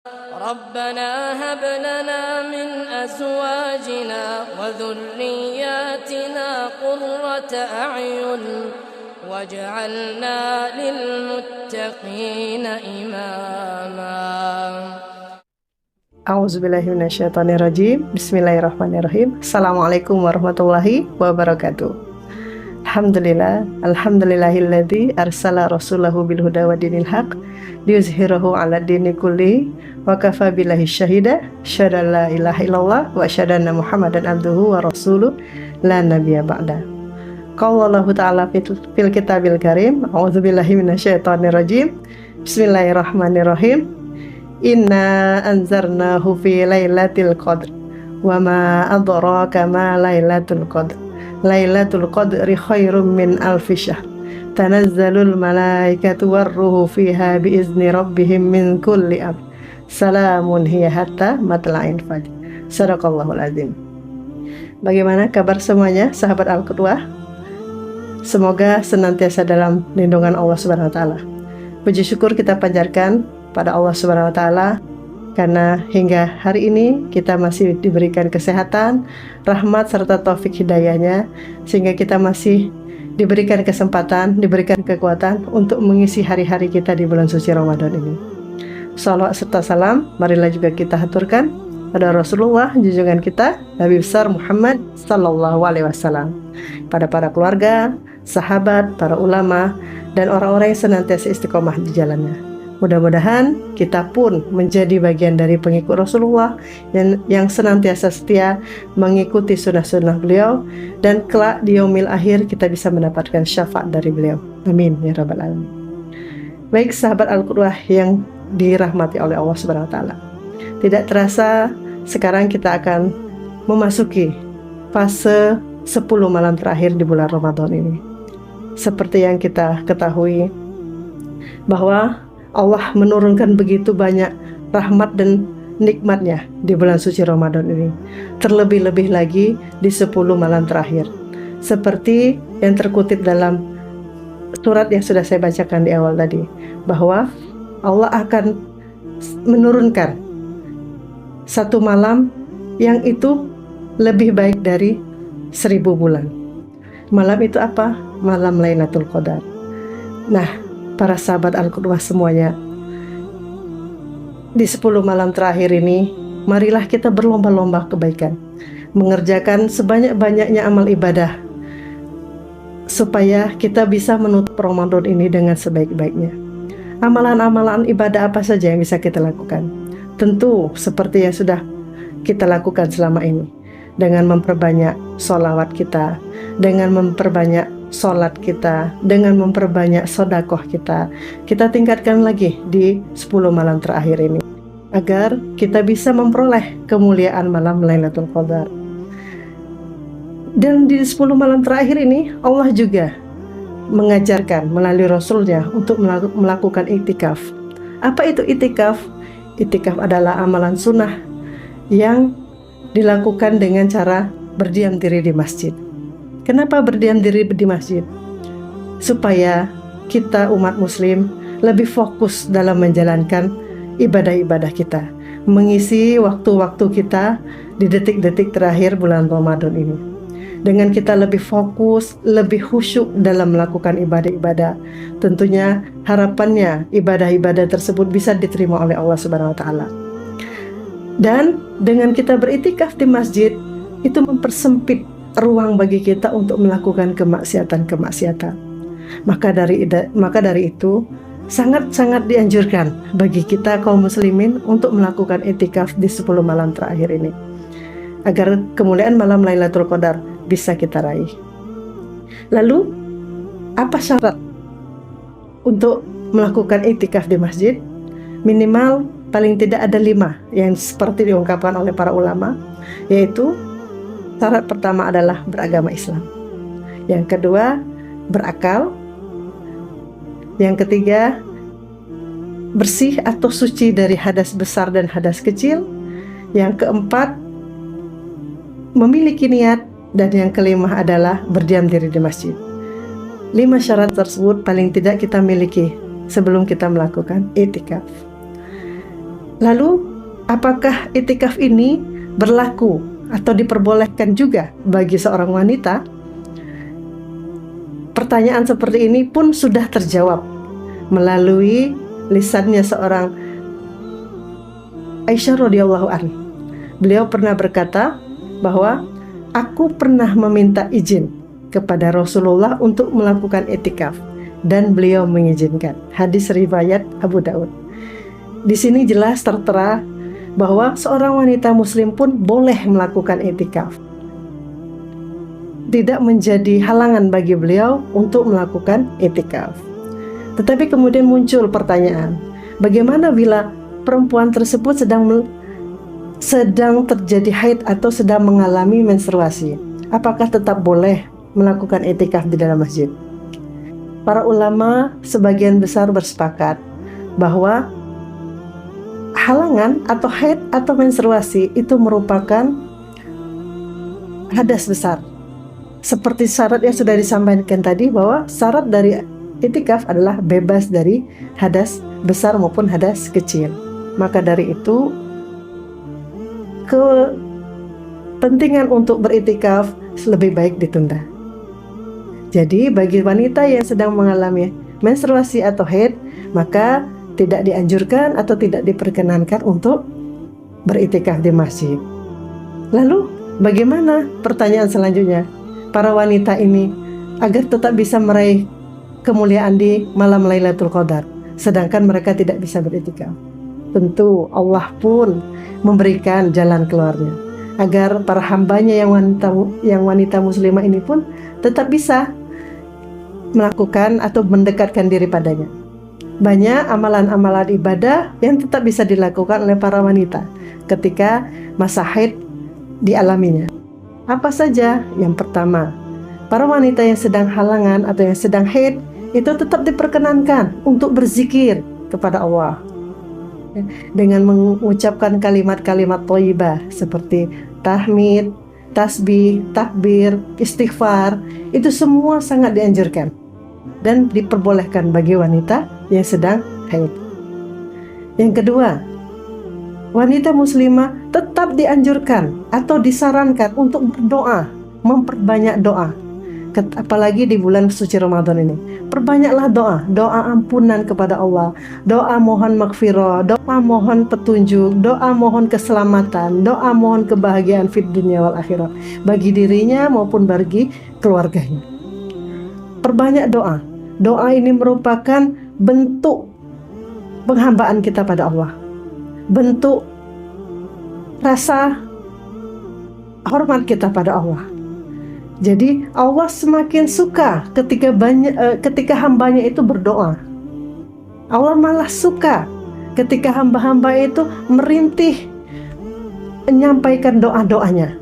ربنا هب لنا من أزواجنا وذرياتنا قرة أعين واجعلنا للمتقين إماما. A'udzubillahiminasyaitonirrajim. Bismillahirrahmanirrahim. Assalamualaikum warahmatullahi wabarakatuh. Alhamdulillahilladzi arsala rasulahu bil huda wa dinil haq liyuzhirahu 'ala dini kulli wa kafa billahi syahida syada la ilaha illallah wa syada anna muhammadan abduhu wa rasuluh la nabiyya ba'da. Qallallahu ta'ala fil kitabil karim. A'udzubillahi minasyaitonirrajim. Bismillahirrahmanirrahim. Inna anzarnahu fi lailatul qadr wa ma adraka ma lailatul qadr. Lailatul qadri khairum min alfi syahr. Tanazzalul malaikatu warruhu fiha biizni rabbihim min kulli amr. Salamun hiya hatta matla'il fajr. Shadaqallahul azim. Bagaimana kabar semuanya sahabat Al-Qudwah? Semoga senantiasa dalam lindungan Allah Subhanahu wa taala. Puji syukur kita panjatkan pada Allah Subhanahu wa taala karena hingga hari ini kita masih diberikan kesehatan, rahmat serta taufik hidayahnya, sehingga kita masih diberikan kesempatan, diberikan kekuatan untuk mengisi hari-hari kita di bulan suci Ramadan ini. Salawat serta salam marilah juga kita haturkan pada Rasulullah junjungan kita, Nabi besar Muhammad sallallahu alaihi wasallam, pada para keluarga, sahabat, para ulama, dan orang-orang yang senantiasa istiqomah di jalannya. Mudah-mudahan kita pun menjadi bagian dari pengikut Rasulullah yang senantiasa setia mengikuti sunnah-sunnah beliau, dan kelak di yaumil akhir kita bisa mendapatkan syafaat dari beliau. Amin ya rabbal alamin. Baik sahabat Al-Qudwah yang dirahmati oleh Allah Subhanahu wa taala. Tidak terasa sekarang kita akan memasuki fase 10 malam terakhir di bulan Ramadan ini. Seperti yang kita ketahui bahwa Allah menurunkan begitu banyak rahmat dan nikmatnya di bulan suci Ramadan ini. Terlebih-lebih lagi di 10 malam terakhir. Seperti yang terkutip dalam surat yang sudah saya bacakan di awal tadi, bahwa Allah akan menurunkan satu malam yang itu lebih baik dari 1000 bulan. Malam itu apa? Malam Lailatul Qadar. Nah, para sahabat Al-Qudwah semuanya, di 10 malam terakhir ini, marilah kita berlomba-lomba kebaikan, mengerjakan sebanyak-banyaknya amal ibadah, supaya kita bisa menutup Ramadan ini dengan sebaik-baiknya. Amalan-amalan ibadah apa saja yang bisa kita lakukan? Tentu seperti yang sudah kita lakukan selama ini, dengan memperbanyak sholawat kita, dengan memperbanyak sholat kita, dengan memperbanyak sodakoh kita. Kita tingkatkan lagi di 10 malam terakhir ini, agar kita bisa memperoleh kemuliaan malam Lailatul Qadar. Dan di 10 malam terakhir ini Allah juga mengajarkan melalui Rasulnya untuk melakukan iktikaf. Apa itu iktikaf? Iktikaf adalah amalan sunnah yang dilakukan dengan cara berdiam diri di masjid. Kenapa berdiam diri di masjid? Supaya kita umat muslim lebih fokus dalam menjalankan ibadah-ibadah kita, mengisi waktu-waktu kita di detik-detik terakhir bulan Ramadan ini. Dengan kita lebih fokus, lebih khusyuk dalam melakukan ibadah-ibadah, tentunya harapannya ibadah-ibadah tersebut bisa diterima oleh Allah Subhanahu wa taala. Dan dengan kita beriktikaf di masjid, itu mempersempit ruang bagi kita untuk melakukan kemaksiatan-kemaksiatan. Maka dari itu sangat-sangat dianjurkan bagi kita kaum muslimin untuk melakukan iktikaf di 10 malam terakhir ini, agar kemuliaan malam Lailatul Qadar bisa kita raih. Lalu, apa syarat untuk melakukan iktikaf di masjid? Minimal paling tidak ada 5 yang seperti diungkapkan oleh para ulama, yaitu syarat pertama adalah beragama Islam, yang kedua berakal, yang ketiga bersih atau suci dari hadas besar dan hadas kecil, yang keempat memiliki niat, dan yang kelima adalah berdiam diri di masjid. 5 syarat tersebut paling tidak kita miliki sebelum kita melakukan iktikaf. Lalu, apakah itikaf ini berlaku atau diperbolehkan juga bagi seorang wanita? Pertanyaan seperti ini pun sudah terjawab melalui lisannya seorang Aisyah radhiyallahu anha. Beliau pernah berkata bahwa aku pernah meminta izin kepada Rasulullah untuk melakukan itikaf dan beliau mengizinkan. Hadis riwayat Abu Daud. Di sini jelas tertera bahwa seorang wanita muslim pun boleh melakukan itikaf. Tidak menjadi halangan bagi beliau untuk melakukan itikaf. Tetapi kemudian muncul pertanyaan, bagaimana bila perempuan tersebut sedang terjadi haid atau sedang mengalami menstruasi? Apakah tetap boleh melakukan itikaf di dalam masjid? Para ulama sebagian besar bersepakat bahwa halangan atau haid atau menstruasi itu merupakan hadas besar. Seperti syarat yang sudah disampaikan tadi, bahwa syarat dari itikaf adalah bebas dari hadas besar maupun hadas kecil. Maka dari itu, kepentingan untuk beritikaf lebih baik ditunda. Jadi bagi wanita yang sedang mengalami menstruasi atau haid, maka tidak dianjurkan atau tidak diperkenankan untuk beritikaf di masjid. Lalu bagaimana, pertanyaan selanjutnya, para wanita ini agar tetap bisa meraih kemuliaan di malam Lailatul Qadar, sedangkan mereka tidak bisa beritikaf? Tentu Allah pun memberikan jalan keluarnya agar para hambanya yang wanita muslimah ini pun tetap bisa melakukan atau mendekatkan diri padanya. Banyak amalan-amalan ibadah yang tetap bisa dilakukan oleh para wanita ketika masa haid dialaminya. Apa saja? Yang pertama, para wanita yang sedang halangan atau yang sedang haid itu tetap diperkenankan untuk berzikir kepada Allah dengan mengucapkan kalimat-kalimat thayyibah seperti tahmid, tasbih, takbir, istighfar. Itu semua sangat dianjurkan dan diperbolehkan bagi wanita yang sedang haid. Yang kedua, wanita muslimah tetap dianjurkan atau disarankan untuk berdoa, memperbanyak doa. Apalagi di bulan suci Ramadan ini, perbanyaklah doa, doa ampunan kepada Allah, doa mohon maghfirah, doa mohon petunjuk, doa mohon keselamatan, doa mohon kebahagiaan fid dunya wal akhirah, bagi dirinya maupun bagi keluarganya. Perbanyak doa. Doa ini merupakan bentuk penghambaan kita pada Allah, bentuk rasa hormat kita pada Allah. Jadi Allah semakin suka ketika hambanya itu berdoa. Allah malah suka ketika hamba-hamba itu merintih menyampaikan doa-doanya.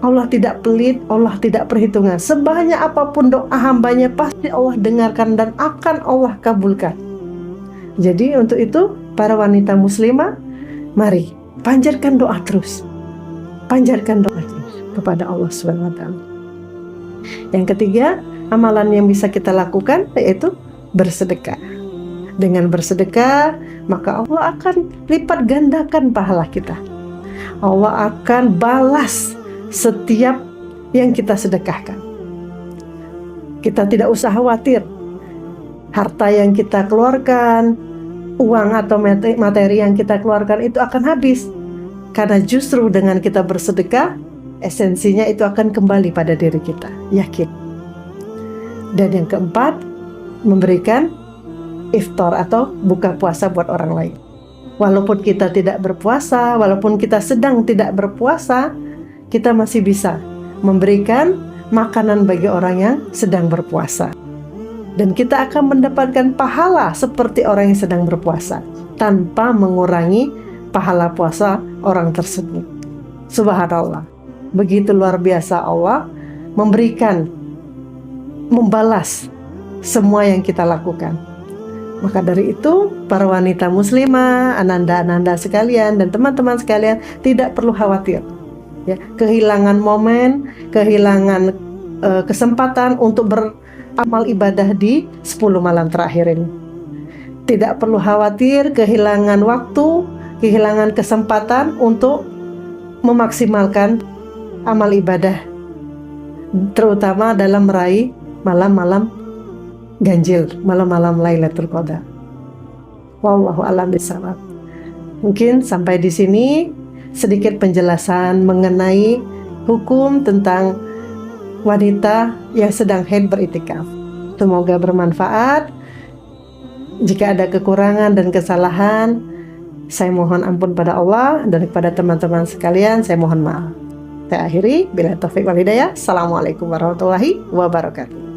Allah tidak pelit, Allah tidak perhitungan. Sebanyak apapun doa hambanya pasti Allah dengarkan dan akan Allah kabulkan. Jadi untuk itu para wanita muslimah, mari panjatkan doa terus. Panjatkan doa terus kepada Allah SWT. Yang ketiga, amalan yang bisa kita lakukan yaitu bersedekah. Dengan bersedekah, maka Allah akan lipat gandakan pahala kita. Allah akan balas setiap yang kita sedekahkan. Kita tidak usah khawatir harta yang kita keluarkan, uang atau materi yang kita keluarkan itu akan habis. Karena justru dengan kita bersedekah, esensinya itu akan kembali pada diri kita, yakin. Dan yang keempat, memberikan iftar atau buka puasa buat orang lain. Walaupun kita tidak berpuasa, walaupun kita sedang tidak berpuasa, kita masih bisa memberikan makanan bagi orang yang sedang berpuasa. Dan kita akan mendapatkan pahala seperti orang yang sedang berpuasa, tanpa mengurangi pahala puasa orang tersebut. Subhanallah. Begitu luar biasa Allah memberikan, membalas semua yang kita lakukan. Maka dari itu, para wanita muslimah, ananda-ananda sekalian, dan teman-teman sekalian tidak perlu khawatir ya, kehilangan momen, kehilangan kesempatan untuk beramal ibadah di 10 malam terakhir ini. Tidak perlu khawatir kehilangan waktu kehilangan kesempatan untuk memaksimalkan amal ibadah, terutama dalam meraih malam-malam ganjil, malam-malam Lailatul Qadar. Wallahu a'lam bishawab. Mungkin sampai di sini sedikit penjelasan mengenai hukum tentang wanita yang sedang haid beriktikaf. Semoga bermanfaat. Jika ada kekurangan dan kesalahan, saya mohon ampun pada Allah, dan kepada teman-teman sekalian saya mohon maaf. Saya akhiri, bila taufik wal hidayah. Assalamualaikum warahmatullahi wabarakatuh.